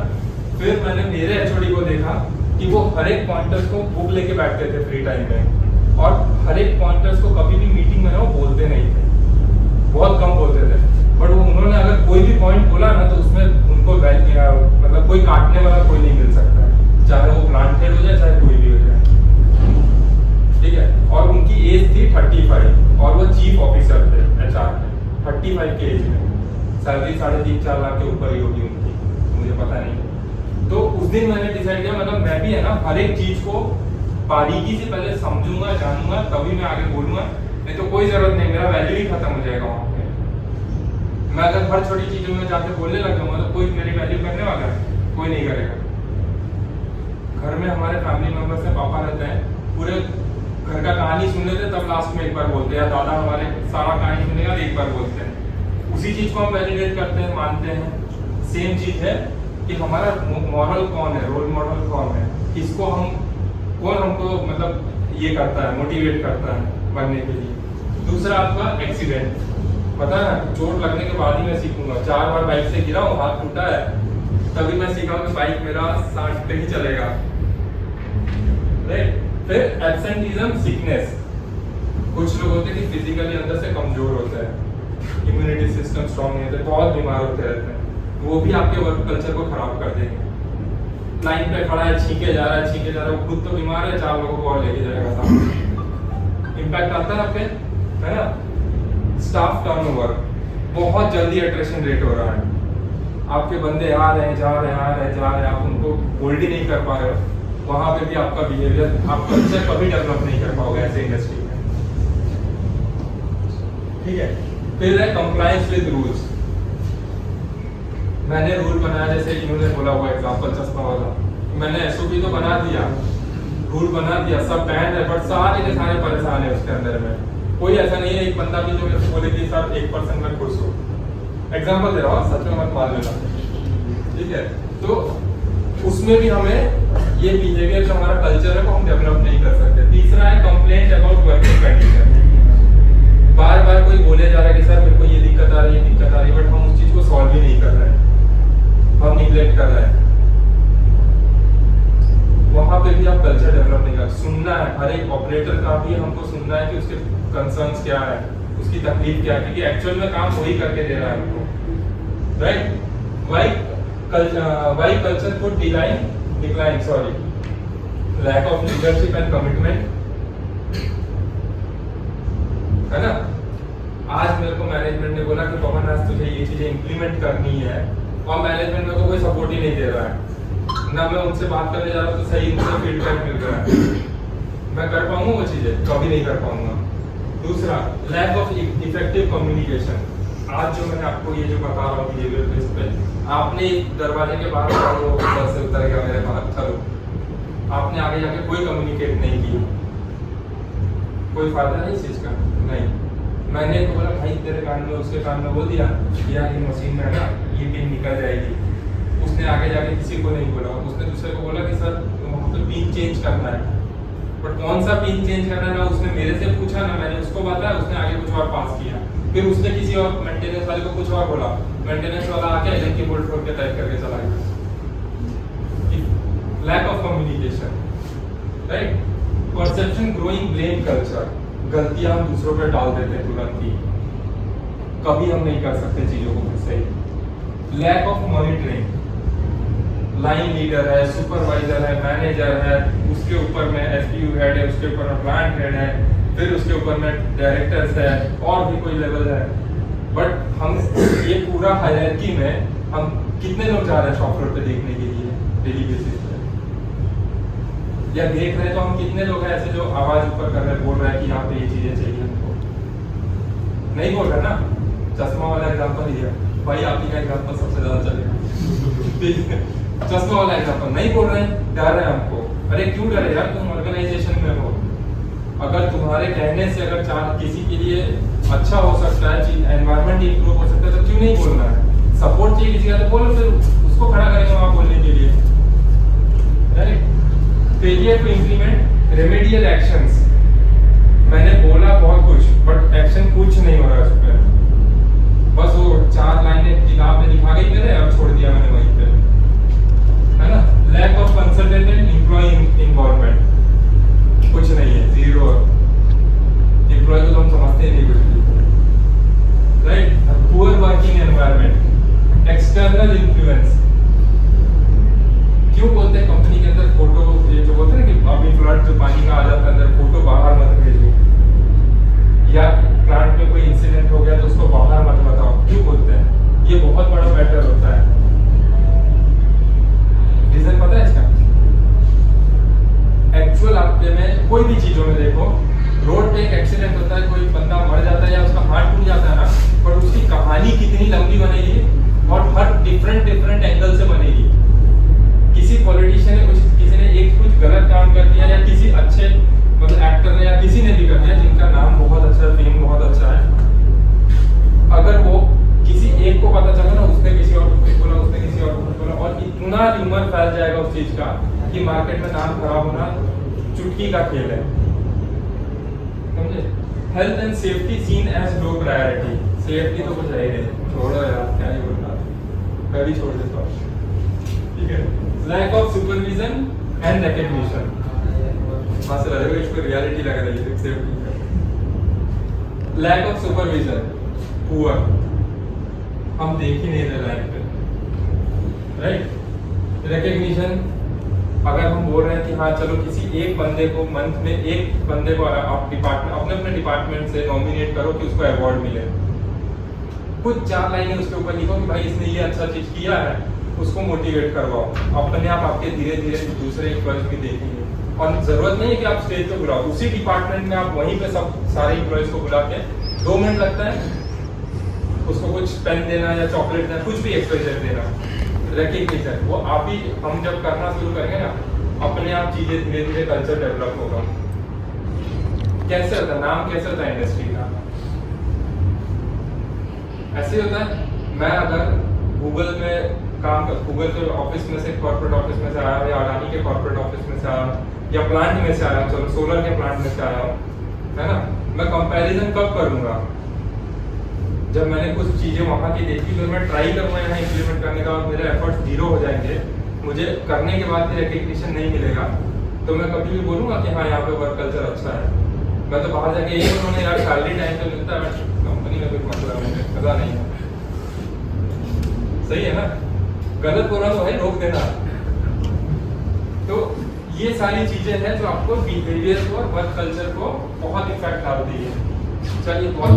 फिर मैंने मेरे एचओडी को देखा कि वो हर एक पॉइंटर्स को बुक लेके बैठते थे फ्री टाइम में, और हर एक पॉइंटर्स को कभी भी मीटिंग में ना वो बोलते नहीं थे, बहुत कम बोलते थे, बट वो उन्होंने अगर कोई भी पॉइंट बोला ना तो उसमें उनको मतलब कोई काटने वाला कोई नहीं मिल सकता, चाहे वो प्लांट हेड हो जाए चाहे कोई भी हो जाए, ठीक है। और उनकी एज थी 35 और वो चीफ ऑफिसर थे एचआर में, 35 के एज में, सैलरी 3.5-4 लाख के ऊपर ही होगी उनकी, मुझे पता नहीं। तो उस दिन मैंने डिसाइड किया, मतलब मैं भी है ना हर एक चीज को बारीकी से पहले समझूंगा, जानूंगा, तभी मैं आगे बोलूंगा, नहीं तो कोई जरूरत नहीं, मेरा वैल्यू ही खत्म हो जाएगा वहां पे। मैं अगर हर छोटी चीजों में जाके बोलने लग जाऊंगा तो कोई मेरी वैल्यू करने वाला है, कोई नहीं करेगा। घर में हमारे फैमिली मेंबर्स हैं, पापा रहते हैं, पूरे घर का कहानी सुन लेते तब लास्ट में एक बार बोलते हैं, या दादा हमारे सारा कहानी सुनेगा एक बार बोलते हैं, उसी चीज को हम वैलिडेट करते हैं, मानते हैं। सेम चीज है कि हमारा मॉरल कौन है, रोल मॉडल कौन है, किसको हम, कौन हमको मतलब ये करता है, मोटिवेट करता है बनने के लिए। दूसरा आपका एक्सीडेंट, पता है ना, चोट लगने के बाद ही मैं सीखूंगा। 4 बार बाइक से गिरा हूँ, हाथ टूटा है, तभी मैं सीखा कि बाइक मेरा 60 पे ही चलेगा, राइट। फिर एब्सेंटीज्म, सिकनेस, कुछ लोग होते हैं कि फिजिकली अंदर से कमजोर होते हैं, इम्यूनिटी सिस्टम स्ट्रॉन्ग नहीं होते, बहुत बीमार होते रहते हैं, वो भी आपके वर्क कल्चर को खराब कर देंगे। लाइन पे खड़ा है, छींके जा रहा है, वो खुद तो बीमार है, 4 लोगों को और लेके जाएगा सामने, इम्पैक्ट आता है आपके, है ना। स्टाफ टर्नओवर, बहुत जल्दी अट्रेशन रेट हो रहा है, आपके बंदे आ रहे हैं, जा रहे हैं, आप उनको होल्ड ही नहीं कर पा रहे हो, वहां पे भी आपका बिहेवियर, आप कल्चर कभी डेवलप नहीं कर पाओगे ऐसे इंडस्ट्री में, ठीक है। फिर है कंप्लायंस विद रूल्स। मैंने रूल बनाया, जैसे इन्होंने बोला हुआ एग्जांपल चश्मा वाला, मैंने एसओपी तो बना दिया, रूल बना दिया, सब बैन है, बट सारे के सारे परेशान है उसके अंदर में। कोई ऐसा नहीं है एक बंदा भी जो मेरे को बोले कि सर 1% में खुश हो, एग्जांपल दे रहा हूँ, सच में मत मान लेना, ठीक है। तो उसमें भी हमें ये बिहेवियर जो हमारा कल्चर है वो हम डेवलप नहीं कर सकते। तीसरा है कंप्लेंट अबाउट वर्किंग कंडीशन। बार बार कोई बोले जा रहा है कि सर मेरे को ये दिक्कत आ रही है, बट हम उस चीज को सॉल्व ही नहीं कर रहे हैं, हम निग्लेक्ट कर रहे हैं। वहां पे भी आप कल्चर डेवलप नहीं कर, सुनना है, हर एक ऑपरेटर का भी हमको सुनना है कि उसके कंसर्न्स क्या है, उसकी तकलीफ क्या है, क्योंकि एक्चुअल में काम वही करके दे रहा है हमको, right. Why culture could decline, sorry, lack of leadership and commitment, है ना। आज मेरे को मैनेजमेंट ने बोला कि पवन आज तुझे ये चीजें इंप्लीमेंट करनी है, और मैनेजमेंट मेरे को कोई सपोर्ट ही नहीं दे रहा है, ना मैं उनसे बात करने जा रहा हूँ तो सही उनसे फीडबैक मिल रहा है, मैं कर पाऊंगा वो चीजें, कभी नहीं कर पाऊंगा। दूसरा, लैक ऑफ इफेक्टिव कम्युनिकेशन। आज जो मैंने आपको ये जो बता रहा हूँ बिहेवियर बेस पे, आपने दरवाजे के बाहर वो बस से उतर गया मेरे बाहर, चलो आपने आगे जाके कोई कम्युनिकेट नहीं किया, कोई फायदा नहीं इस चीज का। नहीं, मैंने तो बोला भाई तेरे कान में उसके कान में बोल दिया यार ये मशीन में है ना ये पिन निकल जाएगी, उसने आगे जाके किसी को नहीं बोला, उसने दूसरे को बोला कि सर वहाँ पे पिन चेंज करना है, बट कौन सा पिन चेंज करना है ना उसने मेरे से पूछा ना मैंने उसको बताया, उसने आगे कुछ और पास किया, फिर उसने किसी और मेंटेनेंस वाले को कुछ और बोला, मेंटेनेंस वाला आके एलन की बोल्ट खोल के टाइप करके चला गया। Lack of communication, right. Perception growing blame culture, गलतियां हम दूसरों पर डाल देते हैं तुरंत ही, कभी हम नहीं कर सकते चीजों को फिर सही। Lack of monitoring, line leader है, सुपरवाइजर है, मैनेजर है, उसके ऊपर में एसपीयू हेड है, उसके ऊपर में प्लांट हेड है, फिर उसके ऊपर में डायरेक्टर्स है और भी कोई लेवल है, बट हम ये पूरा हायरार्की में हम कितने लोग जा रहे हैं शॉप फ्लोर पे देखने के लिए डेली बेसिस पे, या देख रहे हैं तो हम कितने लोग हैं ऐसे जो आवाज ऊपर कर रहे हैं, बोल रहे हैं कि यहाँ पे ये चीजें चाहिए हमको, नहीं बोल रहे ना। चश्मा वाला एग्जांपल ही है भाई, आप ही का एग्जांपल सबसे ज्यादा चलेगा। चश्मा वाला एग्जांपल नहीं बोल रहे हैं, डर रहे हैं हमको, अरे क्यों डरे यार, तुम ऑर्गेनाइजेशन में हो, अगर तुम्हारे कहने से अगर किसी के लिए अच्छा हो सकता है, एनवायरनमेंट इंप्रूव हो सकता है, तो क्यों नहीं बोलना है। सपोर्ट चाहिए किसी का तो बोलो, फिर उसको खड़ा करेंगे वहां बोलने के लिए, right. Failure to implement remedial actions, मैंने बोला बहुत कुछ बट एक्शन कुछ नहीं हो रहा है उस पर, बस वो 4 लाइनें किताब में दिखा गई मेरे और छोड़ दिया मैंने वहीं पे, है ना। Lack of consultant and employee involvement, कुछ नहीं है, जीरो। एम्प्लॉय को तो हम समझते नहीं कुछ भी, right. Poor working environment, external influence, क्यों बोलते हैं कंपनी के अंदर फोटो, ये जो बोलते हैं ना कि अभी फ्लड जो पानी का आ जाता है अंदर, फोटो बाहर मत भेजो, या प्लांट में कोई इंसिडेंट हो गया तो उसको बाहर मत बताओ, क्यों बोलते हैं, ये बहुत बड़ा मैटर होता है। रीजन पता है इसका? एक्चुअल आपके में कोई भी चीजों में देखो, रोड पे एक एक्सीडेंट होता है, कोई बंदा मर जाता है या उसका हाथ टूट जाता है ना, पर उसकी कहानी कितनी लंबी बनेगी और हर डिफरेंट एंगल से बनेगी। किसी पॉलिटिशियन ने किसी ने एक कुछ गलत काम कर दिया, या किसी अच्छे मतलब एक्टर ने या किसी ने भी कर दिया जिनका नाम बहुत अच्छा है, फेम बहुत अच्छा है, अगर वो किसी एक को पता चला ना, उसने किसी और को बोला, उसने किसी और को बोला, और इतना र्यूमर फैल जाएगा उस चीज का कि मार्केट में नाम खराब होना चुटकी का खेल है, समझे। Health and safety seen as low priority, safety तो कुछ है ही नहीं, छोड़ो यार क्या ही बोलना, कभी छोड़ देता हूँ, ठीक है। Lack of supervision and recognition, वहां से लगेगा इसको रियलिटी लग रही है सेफ्टी का। लैक ऑफ सुपरविजन, पुअर, हम देख ही नहीं रहे लाइफ पे, राइट। रिकग्निशन, अगर हम बोल रहे हैं कि हाँ चलो किसी एक बंदे को मंथ में एक बंदे को आप डिपार्टमेंट अपने नॉमिनेट से नॉमिनेट करो कि उसको अवार्ड मिले, कुछ 4 लाइनें उसके ऊपर लिखो कि भाई इसने ये अच्छा चीज किया है, उसको मोटिवेट करवाओ, अपने आप आपके धीरे धीरे दूसरे एम्प्लॉयज भी देखेंगे। और जरूरत नहीं है कि आप स्टेज पे बुलाओ, उसी डिपार्टमेंट में आप वहीं पे सब सारे एम्प्लॉयज को बुला के 2 मिनट लगता है, उसको कुछ पेन देना या चॉकलेट देना, कुछ भी एक्सप्रेशन देना, रिकग्निशन, वो आप ही हम जब करना शुरू करेंगे ना, अपने आप चीजें धीरे धीरे कल्चर डेवलप होगा। कैसे होता है, नाम कैसे होता है इंडस्ट्री का, ऐसे होता है। मैं अगर गूगल में काम कर, गूगल के ऑफिस में से, कॉर्पोरेट ऑफिस में से आया, या अडानी के कॉर्पोरेट ऑफिस में से आया, या प्लांट में से आया, चलो सोलर के प्लांट में से आया हूँ, है ना, मैं कंपैरिजन कब करूंगा, जब मैंने कुछ चीजें वहां की देखी, फिर मैं ट्राई करूंगा यहाँ इंप्लीमेंट करने का, और मेरे एफर्ट्स 0 हो जाएंगे, मुझे करने के बाद भी रिकग्निशन नहीं मिलेगा, तो मैं कभी भी बोलूंगा कि हाँ यहाँ पे वर्क कल्चर अच्छा है। मैं तो बाहर जाके यही बोलूंगा यार सैलरी टाइम पे मिलता है, कंपनी में कोई मतलब नहीं, मजा नहीं है, सही है ना। गलत बोला तो भाई रोक देना। तो ये सारी चीजें हैं जो आपको बिहेवियर को और वर्क कल्चर को बहुत इफेक्ट डालती है। चलिए बहुत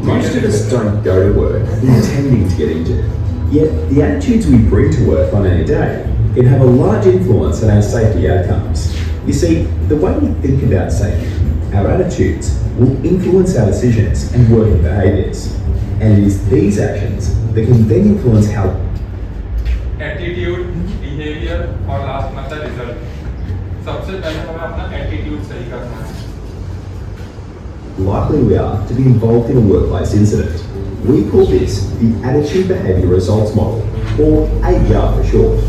Most of us don't go to work intending to get injured, yet the attitudes we bring to work on any day can have a large influence on our safety outcomes. You see, the way we think about safety, our attitudes, will influence our decisions and working behaviours. And it is these actions that can then influence how attitude, behaviour और last मतलब result. सबसे पहले हमें अपना attitude सही करना है। Likely we are to be involved in a workplace incident. We call this the Attitude Behaviour Results Model, or ABR for short.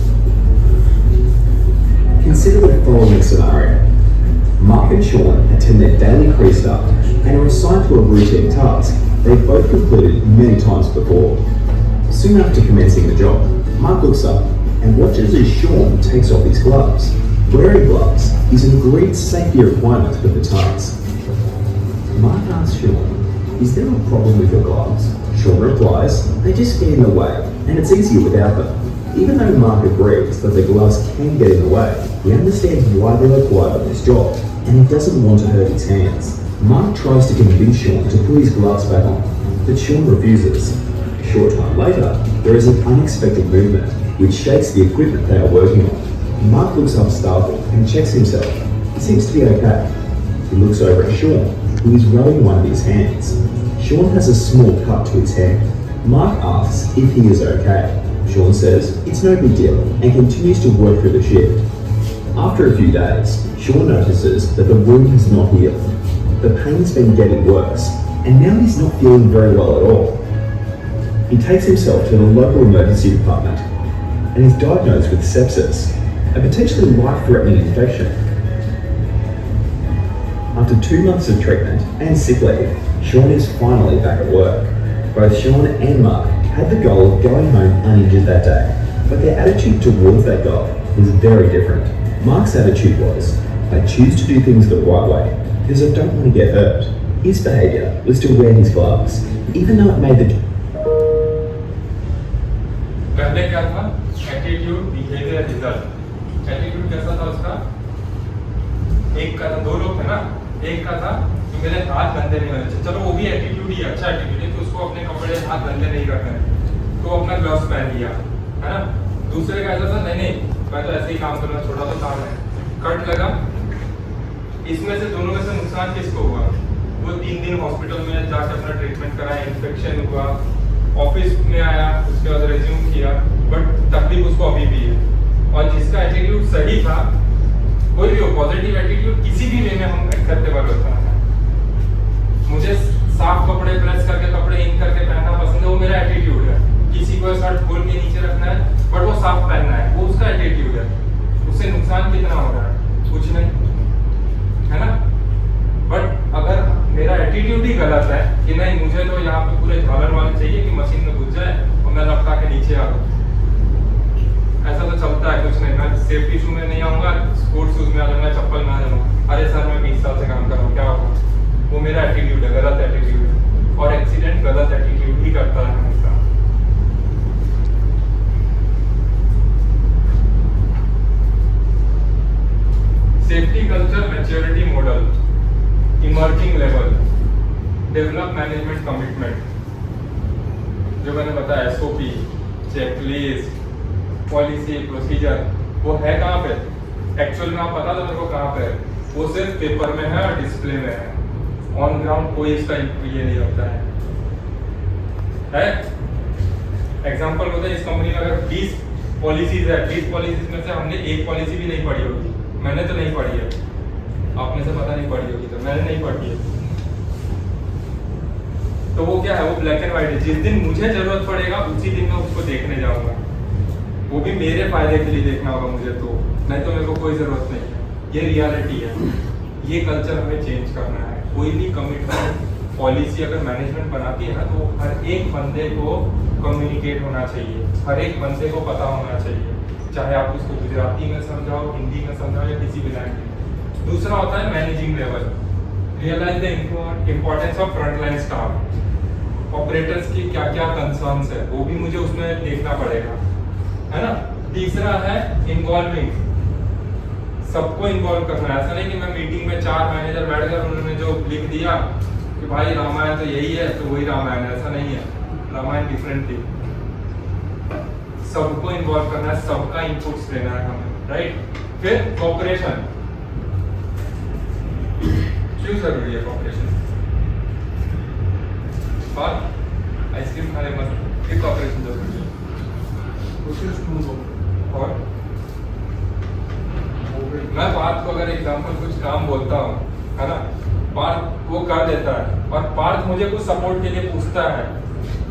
Consider the following scenario. Mark and Sean attend their daily crease start and are assigned to a routine task they've both completed many times before. Soon after commencing the job, Mark looks up and watches as Sean takes off his gloves. Wearing gloves is an agreed safety requirement for the task. Mark asks Sean, "Is there a problem with your gloves?" Sean replies, "They just get in the way, and it's easier without them." Even though Mark agrees that the gloves can get in the way, he understands why they're required on this job, and he doesn't want to hurt his hands. Mark tries to convince Sean to put his gloves back on, but Sean refuses. A short time later, there is an unexpected movement which shakes the equipment they are working on. Mark looks up startled and checks himself. He seems to be okay. He looks over at Sean, who is rubbing one of his hands. Sean has a small cut to his hand. Mark asks if he is okay. Sean says it's no big deal and continues to work through the shift. After a few days, Sean notices that the wound has not healed. The pain's been getting worse, and now he's not feeling very well at all. He takes himself to the local emergency department and is diagnosed with sepsis, a potentially life-threatening infection. After 2 months of treatment and sick leave, Sean is finally back at work. Both Sean and Mark had the goal of going home uninjured that day, but their attitude towards that goal was very different. Mark's attitude was, "I choose to do things the right way because I don't want to get hurt." His behaviour was to wear his gloves, even though it made the पहले क्या था? Attitude, behaviour, result. Attitude कैसा था उसका? एक का था, 2 लोग थे ना, एक का था कि मेरे हाथ गंदे नहीं होने चाहिए। चलो वो भी एटीट्यूड ही अच्छा एटीट्यूड है कि उसको अपने कपड़े हाथ गंदे नहीं करने हैं, तो अपना ग्लव्स पहन लिया, है ना। दूसरे का ऐसा था, नहीं मैं तो ऐसे ही काम करना, छोटा तो काम है, कट लगा। इसमें से दोनों में से नुकसान किसको हुआ? वो 3 दिन हॉस्पिटल में जाकर अपना ट्रीटमेंट कराया, इन्फेक्शन हुआ, ऑफिस में आया, उसके बाद रिज्यूम किया, बट तकलीफ उसको अभी भी है। और जिसका एटीट्यूड सही था, कोई भी हो, पॉजिटिव एटीट्यूड किसी भी वे में हम एक्सेप्टेबल होता है। मुझे साफ कपड़े प्रेस करके, कपड़े इन करके पहनना पसंद है, वो मेरा एटीट्यूड है। किसी को शर्ट खोल के नीचे रखना है बट वो साफ पहनना है, वो उसका एटीट्यूड है। उससे नुकसान कितना हो रहा है? कुछ नहीं, है ना। बट अगर मेरा एटीट्यूड ही गलत है कि नहीं, मुझे तो यहाँ पे पूरे झालर वाले चाहिए कि मशीन में घुस जाए और मैं लपटा के नीचे आ जाऊँ, ऐसा तो चलता है कुछ नहीं। मैं सेफ्टी शू में नहीं आऊँगा, स्पोर्ट्स शूज में आ जाऊँगा, चप्पल में आ जाऊँगा, अरे सर मैं 20 साल से काम कर रहा हूँ, क्या होगा? वो मेरा एटीट्यूड है, गलत एटीट्यूड है। और एक्सीडेंट गलत एटीट्यूड ही करता है हमेशा। Safety culture, maturity model, emerging level, develop management commitment, जो मैंने बताया, एसओपी, चेकलिस्ट, पॉलिसी, प्रोसीजर, वो है कहाँ पे? एक्चुअल में आप बता दो मेरे को कहाँ पे है? वो सिर्फ पेपर में है और डिस्प्ले में है, ऑन ग्राउंड कोई इसका ये नहीं होता है। एग्जाम्पल होता है, इस कंपनी में अगर 20 पॉलिसीज है, 20 पॉलिसीज में से हमने एक पॉलिसी भी नहीं पढ़ी होगी। मैंने तो नहीं पढ़ी है, आपने से पता नहीं पढ़ी होगी, तो मैंने नहीं पढ़ी है। तो वो क्या है? वो ब्लैक एंड व्हाइट है। जिस दिन मुझे जरूरत पड़ेगा उसी दिन मैं उसको देखने जाऊंगा, वो भी मेरे फायदे के लिए देखना होगा मुझे, तो नहीं तो मेरे को कोई जरूरत नहीं है। ये रियलिटी है, ये कल्चर हमें चेंज करना है। कोई भी कमिटमेंट पॉलिसी अगर मैनेजमेंट बनाती है ना, तो हर एक बंदे को कम्युनिकेट होना चाहिए, हर एक बंदे को पता होना चाहिए, चाहे आप उसको गुजराती में समझाओ, हिंदी में समझाओ या किसी भी लैंग्वेज। दूसरा होता है managing level, realise the importance of frontline staff, operators की क्या क्या कंसर्न्स है, वो भी मुझे उसमें देखना पड़ेगा, है ना। तीसरा है इन्वॉल्विंग, सबको इन्वॉल्व करना है। ऐसा नहीं कि मैं मीटिंग में 4 मैनेजर बैठ कर उन्होंने जो लिख दिया कि भाई रामायण तो यही है तो वही रामायण है, ऐसा नहीं है। रामायण डिफरेंट थी। सबको इन्वॉल्व करना है, सबका इनपुट्स लेना है हमें, राइट। फिर कोऑपरेशन, क्यों जरूरी है कोऑपरेशन? बात आइसक्रीम खाने मत, फिर कोऑपरेशन जरूरी है। और मैं पार्थ को अगर एग्जाम्पल कुछ काम बोलता हूँ, है ना, पार्थ वो कर देता है और पार्थ मुझे कुछ सपोर्ट के लिए पूछता है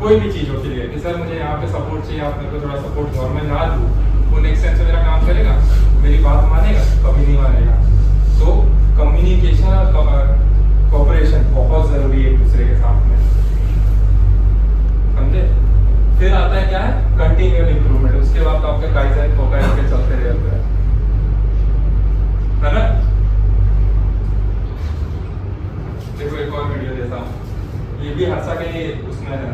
कोई भी चीज़ों के लिए कि सर मुझे यहाँ पे सपोर्ट चाहिए, आप मेरे को थोड़ा सपोर्ट और मैं ना दूँ, वो नेक्स्ट टाइम से मेरा काम करेगा, मेरी बात मानेगा? कभी नहीं मानेगा। तो कम्युनिकेशन और कोऑपरेशन बहुत ज़रूरी है एक दूसरे के साथ में, समझे? फिर आता है क्या है, कंटिन्यूअल इंप्रूवमेंट। उसके बाद तो आपके काइज़न कोकाइन के चलते रहते हैं, है ना? देखो एक और वीडियो देता हूँ, ये भी हर्षा के लिए उसमें है।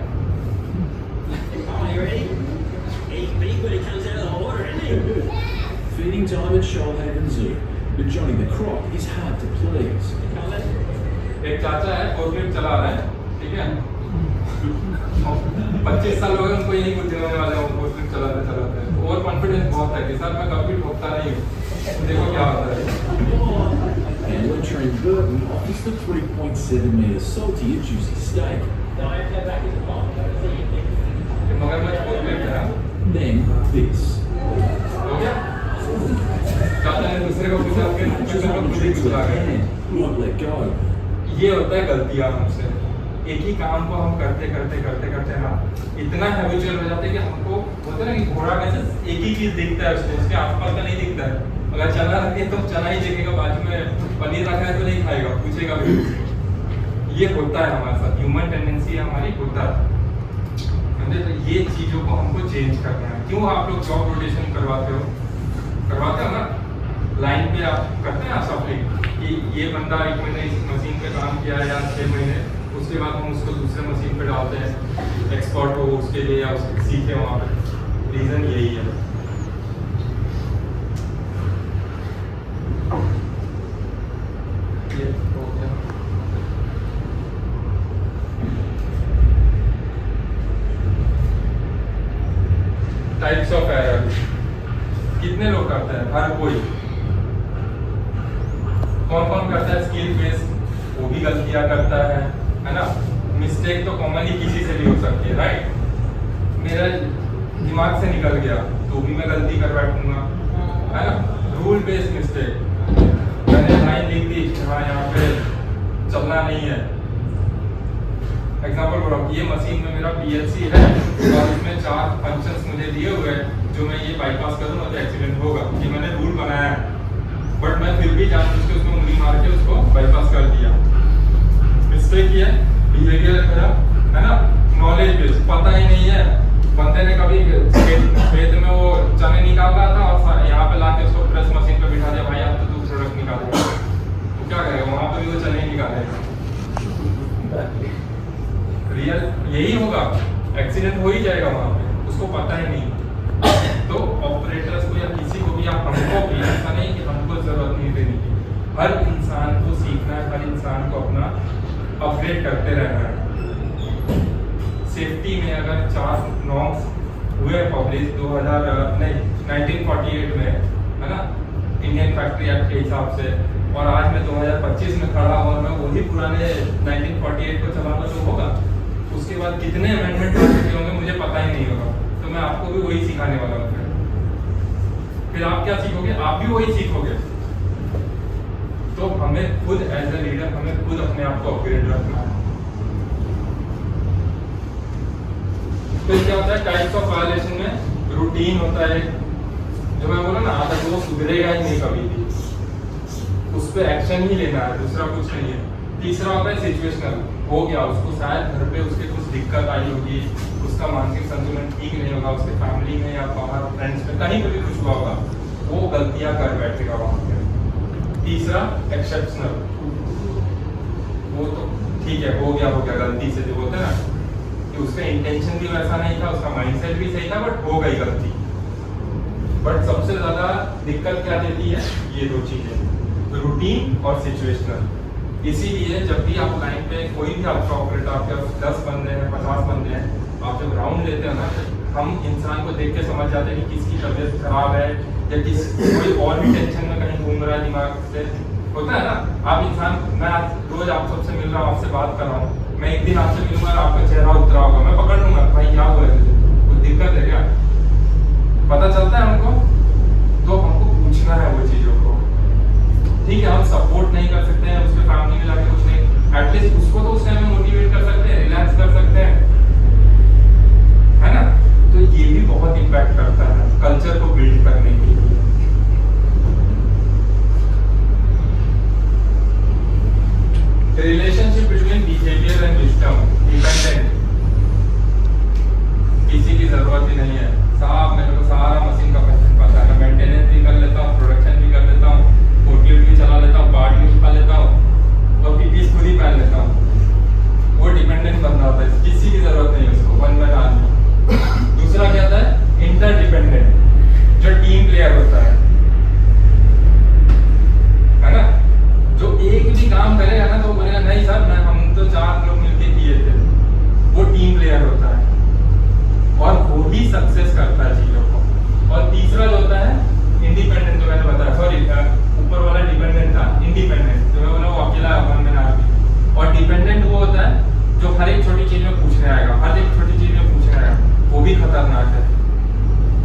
Feeding time at Shoalhaven Zoo, but Johnny the Croc is hard to please. एक चाचा है, फोर्कलिफ्ट चला रहा है, ठीक है? 25 साल हो गए उनको, यही कुछ दिन होने वाले हैं, फोर्कलिफ्ट चलाते चलाते ओवर कॉन्फिडेंस बहुत है कि सर मैं कभी ठोकता नहीं हूँ, देखो क्या होता है। Handler trained Burton offers the 3.7 metre salty and juicy steak. मगरमच्छ फोर्कलिफ्ट है। Then this. हो गया? चाचा ने दूसरे को पूछा कि Just दूसरे को on the खुद ही tricks with चला a गया। hand, won't let go. ये होता है गलतियां हमसे। एक ही काम को हम करते करते ना इतना हैबिचुअल हो जाते हैं कि हमको होता है ना कि घोड़ा कैसे एक ही चीज दिखता है उसको, उसके आसपास का नहीं दिखता है। अगर चना रखे तो चना ही देखेगा, बाजू में पनीर रखा है तो नहीं खाएगा, पूछेगा भी। ये होता है हमारे साथ, ह्यूमन टेंडेंसी हमारी होता है, समझे? तो ये चीजों को हमको चेंज करना है। क्यों आप लोग जॉब रोटेशन करवाते हो ना? लाइन पे आप करते हैं आप सफलिंग कि ये बंदा 1 महीने इस मशीन पे काम किया या 6 महीने, उसके बाद हम उसको दूसरे मशीन पे डालते हैं, एक्सपर्ट हो उसके लिए या उसको सीखे वहाँ पे। रीज़न यही है। ये हो गया। टाइप्स ऑफ एरर कितने लोग करते हैं? हर कोई। कौन करता है? स्किल बेस, वो भी गलतियां करता है ना? मिस्टेक तो कॉमनली किसी से भी हो सकती है, राइट? मेरा दिमाग से निकल गया तो भी मैं गलती कर बैठूंगा, है ना? रूल बेस्ड मिस्टेक, मैंने लाइन लिख दी, हाँ यहाँ पे चलना नहीं है। एग्जाम्पल बोल रहा हूँ, ये मशीन में मेरा PLC है और इसमें 4 फंक्शंस मुझे दिए हुए हैं, जो मैं ये बाईपास करूँगा तो एक्सीडेंट होगा, ये मैंने रूल बनाया है, बट मैं फिर भी जानबूझ के उसको उंगली मार के उसको बाईपास कर दिया। मिस्टेक ये है, बिहेवियर मेरा, है ना? नॉलेज बेस, पता ही नहीं है। बंदे ने कभी खेत में वो चने निकाल रहा था और यहाँ पे लाके उसको प्रेस मशीन पे बिठा दिया, भाई आप तो प्रोडक्ट निकालेगा, तो क्या करेगा? वहाँ पे भी वो चने ही निकालेगा। रियल यही होगा, एक्सीडेंट हो ही जाएगा वहाँ पे, उसको पता ही नहीं। तो ऑपरेटर्स को या किसी को भी, आप हमको भी, ऐसा नहीं कि हमको जरूरत नहीं देने की, हर इंसान को सीखना है, हर इंसान को अपना अपग्रेड करते रहना है। सेफ्टी में अगर 4 नॉर्म्स हुए पब्लिश 1948 में, है ना, इंडियन फैक्ट्री एक्ट के हिसाब से, और आज मैं 2025 में खड़ा हूँ और मैं वही पुराने 1948 को चलाऊंगा तो होगा? उसके बाद कितने अमेंडमेंट आ चुके होंगे मुझे पता ही नहीं होगा। तो मैं आपको भी वही सिखाने वाला हूँ। फिर आप क्या सीखोगे? आप भी वही सीखोगे। तो हमें खुद एज ए लीडर, हमें खुद अपने आप को अपग्रेड रखना है। फिर क्या होता है? टाइप्स ऑफ वायलेशन में रूटीन होता है, जो मैं बोला ना, आदत वो सुधरेगा ही नहीं कभी भी, उस पर एक्शन ही लेना है, दूसरा कुछ नहीं है। तीसरा होता है सिचुएशनल, हो गया उसको, शायद घर पे उसके कुछ दिक्कत आई होगी, उसका मानसिक संतुलन ठीक नहीं होगा, उसके फैमिली में या बाहर फ्रेंड्स में कहीं पर भी कुछ हुआ होगा, वो गलतियां कर बैठेगा वहाँ पे। तीसरा एक्सेप्शनल, वो तो ठीक है, हो गया गलती से, जो बोलते हैं ना कि उसका इंटेंशन भी वैसा नहीं था, उसका माइंडसेट भी सही था, बट हो गई गलती। बट सबसे ज्यादा दिक्कत क्या देती है? ये 2 चीजें, रूटीन और सिचुएशनल। इसीलिए जब भी आप लाइन पे कोई भी आपका ऑपरेटर, आपके 10 बंदे हैं, 50 बंदे हैं, आप जब राउंड लेते हैं ना, हम इंसान को देख के समझ जाते हैं कि किसकी तबीयत खराब है या कोई और भी टेंशन में कहीं घूम रहा है दिमाग से, होता है ना? आप इंसान, मैं रोज आप सबसे मिल रहा हूँ, आपसे बात कर रहा हूँ, मैं एक दिन आपसे मिलूंगा, आपका चेहरा उतरा होगा, मैं पकड़ लूंगा, भाई क्या हुआ है, कुछ दिक्कत है क्या? पता चलता है हमको, तो हमको पूछना है वो चीजों को। ठीक है, हम सपोर्ट नहीं कर सकते हैं उसके फैमिली में जाके, कुछ नहीं, एटलीस्ट उसको तो उस टाइम में मोटिवेट कर सकते हैं, रिलैक्स कर सकते हैं, है ना। तो ये भी बहुत इम्पैक्ट करता है कल्चर को बिल्ड करने के लिए। Relationship between behaviour and wisdom, dependent, किसी की जरूरत ही नहीं है साहब, मेरे को सारा मशीन का पता है, मेंटेनेंस भी कर लेता हूँ, प्रोडक्शन भी कर लेता हूँ, फोर्कलिफ्ट भी चला लेता हूँ, पार्ट भी उठा लेता हूँ और पीपीस खुद ही पहन लेता हूँ। वो डिपेंडेंट बंदा होता है, किसी की जरूरत नहीं है उसको, वन मैन आदमी। दूसरा क्या होता है, इंटरडिपेंडेंट, जो टीम प्लेयर होता है ना, जो एक भी काम करेगा ना तो वो बोलेगा नहीं सर मैं, हम तो 4 लोग मिलके किए थे, वो टीम प्लेयर होता है और वो ही सक्सेस करता है चीजों को। और तीसरा जो होता है इंडिपेंडेंट, जो मैंने बताया, सॉरी ऊपर वाला डिपेंडेंट था, इंडिपेंडेंट जो मैं बोला वो अकेला वन मैन आर्मी। और डिपेंडेंट वो होता है जो हर एक छोटी चीज में पूछने आएगा, हर एक छोटी चीज में पूछने आएगा, वो भी खतरनाक है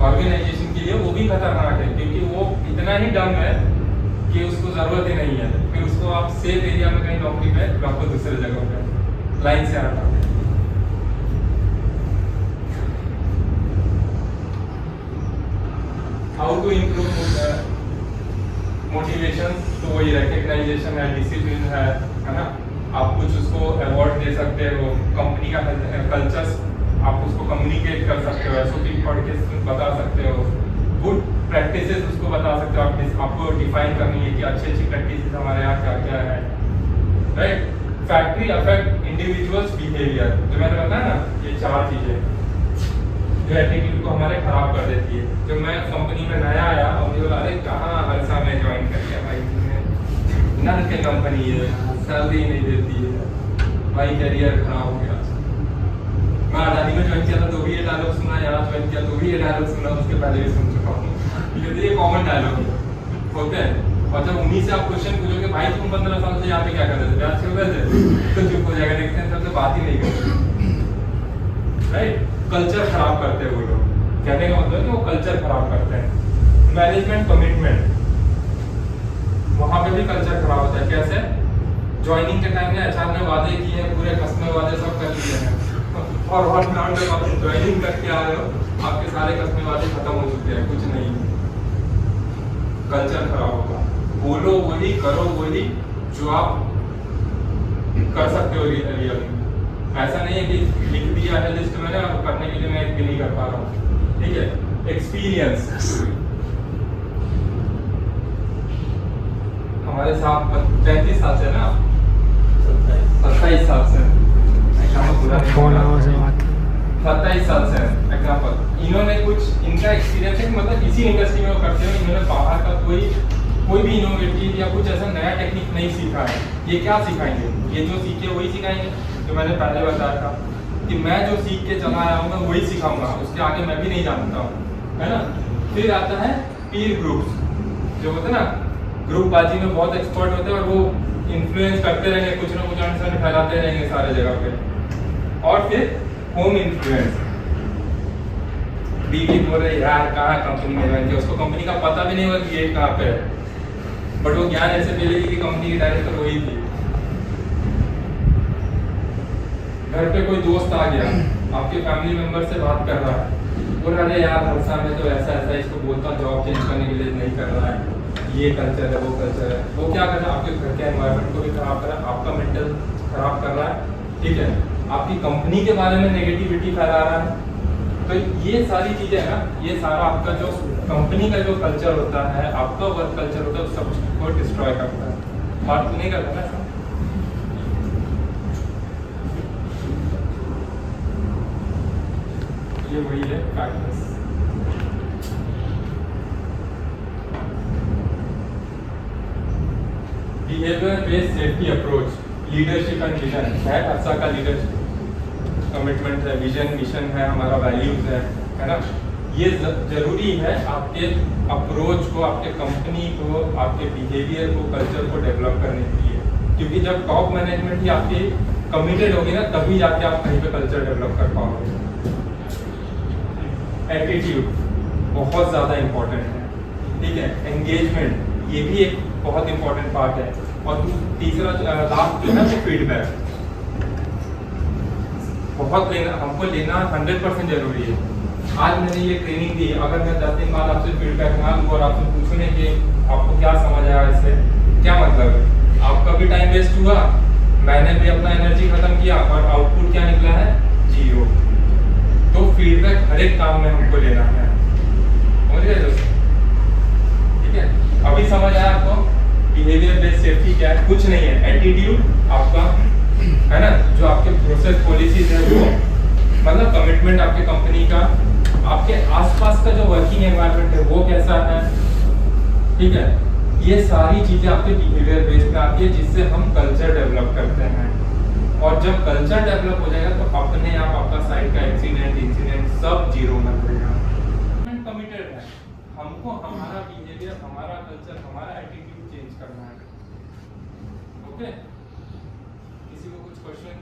ऑर्गेनाइजेशन के लिए, वो भी खतरनाक है क्योंकि वो इतना ही डम है कि उसको जरूरत ही नहीं है, फिर उसको आप सेफ एरिया में कहीं नौकरी पे रखो, दूसरे जगह पे लाइन से हटा। हाउ टू इम्प्रूव मोटिवेशन, तो वही रिकग्नाइजेशन है, डिसिप्लिन है ना। आप कुछ उसको अवार्ड दे सकते हो, कंपनी का कल्चर आप उसको कम्युनिकेट कर सकते हो, एसओपी पढ़ के बता सकते हो, गुड प्रैक्टिसेस उसको बता सकते हो, आपको डिफाइन करनी है कि अच्छी प्रैक्टिसेस हमारे यहाँ क्या क्या है, right. Factory affect individuals behaviour, जो मैंने बताया ना, ये 4 चीजें जो एटीट्यूड को हमारे खराब कर देती है। जब मैं कंपनी में नया आया और मुझे बोला अरे कहाँ हल्सा में ज्वाइन कर लिया भाई, नर के कंपनी है, सैलरी नहीं देती है, भाई कैरियर खराब हो गया। मैं अडानी में ज्वाइन किया था तो भी ये डायलॉग सुना, यहाँ ज्वाइन किया तो भी ये डायलॉग सुना, उसके पहले भी सुन चुका हूँ। ये कॉमन डायलॉग होते हैं। और जब उन्हीं से आप क्वेश्चन पूछोगे भाई तुम 15 साल से यहाँ पे क्या कर रहे थे, ब्याज चल रहे थे, तो चुप हो जाएगा, देखते हैं सबसे बात ही नहीं करते, राइट। कल्चर खराब करते हैं वो लोग, कहने का मतलब है कि वो कल्चर खराब करते हैं। मैनेजमेंट कमिटमेंट, वहां पे भी कल्चर खराब होता है। कैसे? ज्वाइनिंग के टाइम में एचआर ने वादे किए हैं, पूरे कस्टमर वादे सब कर लिए हैं और 1 राउंड में आप ज्वाइनिंग करके आ रहे हो, आपके सारे कस्टमर वादे खत्म हो चुके हैं, कुछ नहीं। कल्चर खराब होगा। बोलो वही, करो वही जो आप कर सकते हो रियल। ऐसा नहीं है कि लिख दिया है लिस्ट में ना, करने के लिए मैं एक भी नहीं कर पा रहा हूँ, ठीक है। एक्सपीरियंस, हमारे साथ 35 साल से ना, 27 साल से, 27 साल से एग्जाम्पल, इन्होंने कुछ इनका एक्सपीरियंस है, मतलब इसी इंडस्ट्री में वो करते हैं, इन्होंने बाहर का कोई भी इनोवेटिव या कुछ ऐसा नया टेक्निक नहीं सीखा है। ये क्या सिखाएंगे? ये जो सीखे वही सिखाएंगे जो मैंने पहले बताया था कि मैं जो सीख के चला आया हूँ मैं वही सिखाऊंगा, उसके आगे मैं भी नहीं जानता हूँ, है ना। फिर आता है पीर ग्रुप्स, जो होते हैं ना, ग्रुप बाजी में बहुत एक्सपर्ट होते हैं और वो इन्फ्लुएंस करते रहेंगे, कुछ ना कुछ आंसर फैलाते रहेंगे सारे जगह पे। और फिर होम इन्फ्लुएंस, बीवी बोल रहे यार कहाँ कंपनी में ज्वाइन किया, उसको कंपनी का पता भी नहीं हुआ कि ये कहाँ पे है, बट वो ज्ञान ऐसे मिले कि कंपनी की डायरेक्टर वही थी। घर पे कोई दोस्त आ गया, आपके फैमिली मेंबर से बात कर रहा है, बोल रहा है यार हल्सा में तो ऐसा ऐसा, इसको बोलता हूँ जॉब चेंज करने के लिए नहीं कर रहा है, ये कल्चर है वो कल्चर है। वो क्या कर रहा है? आपके घर के एनवायरनमेंट को भी खराब कर रहा है, आपका मेंटल खराब कर रहा है, ठीक है, आपकी कंपनी के बारे में नेगेटिविटी फैला रहा है। तो ये सारी चीजें है ना, ये सारा आपका जो कंपनी का जो कल्चर होता है, आपका वर्क कल्चर होता है, उस सब को डिस्ट्रॉय करता है। बात नहीं करता ना, ये वही है factors. Behaviour based safety approach, leadership and vision है, अच्छा का लीडरशिप कमिटमेंट है, विजन मिशन है, हमारा वैल्यूज है ना। ये जरूरी है आपके अप्रोच को, आपके कंपनी को, आपके बिहेवियर को, कल्चर को डेवलप करने के लिए, क्योंकि जब टॉप मैनेजमेंट ही आपकी कमिटेड होगी ना, तभी जाके आप कहीं पे कल्चर डेवलप कर पाओगे। एटीट्यूड बहुत ज़्यादा इम्पोर्टेंट है, ठीक है। एंगेजमेंट, ये भी एक बहुत इंपॉर्टेंट पार्ट है। और तीसरा लास्ट जो है वो फीडबैक बहुत लेना, हमको लेना 100% जरूरी है। आज मैंने ये ट्रेनिंग दी, अगर मैं 10 दिन बाद आपसे फीडबैक ना लूँ और आपसे पूछूँ कि आपको क्या समझ आया इससे, क्या मतलब है? आपका भी टाइम वेस्ट हुआ, मैंने भी अपना एनर्जी खत्म किया और आउटपुट क्या निकला है? 0। तो फीडबैक हर एक काम में हमको लेना है, समझ गए दोस्तों? ठीक है, अभी समझ आया आपको बिहेवियर बेस्ड सेफ्टी क्या है? कुछ नहीं है, एटीट्यूड आपका है ना, जो आपके प्रोसेस पॉलिसीज है वो, मतलब कमिटमेंट आपके कंपनी का, आपके आसपास का जो वर्किंग एनवायरनमेंट है वो कैसा है, ठीक है, ये सारी चीजें आपके बिहेवियर बेस्ड में आती है, जिससे हम कल्चर डेवलप करते हैं। और जब कल्चर डेवलप हो जाएगा तो अपने आप आपका साइट का इंसिडेंट सब 0 में रहेगा। कमिटेड है, हमको हमारा बिहेवियर, हमारा कल्चर, हमारा एटीट्यूड चेंज करना है। ओके, किसी को कुछ क्वेश्चन?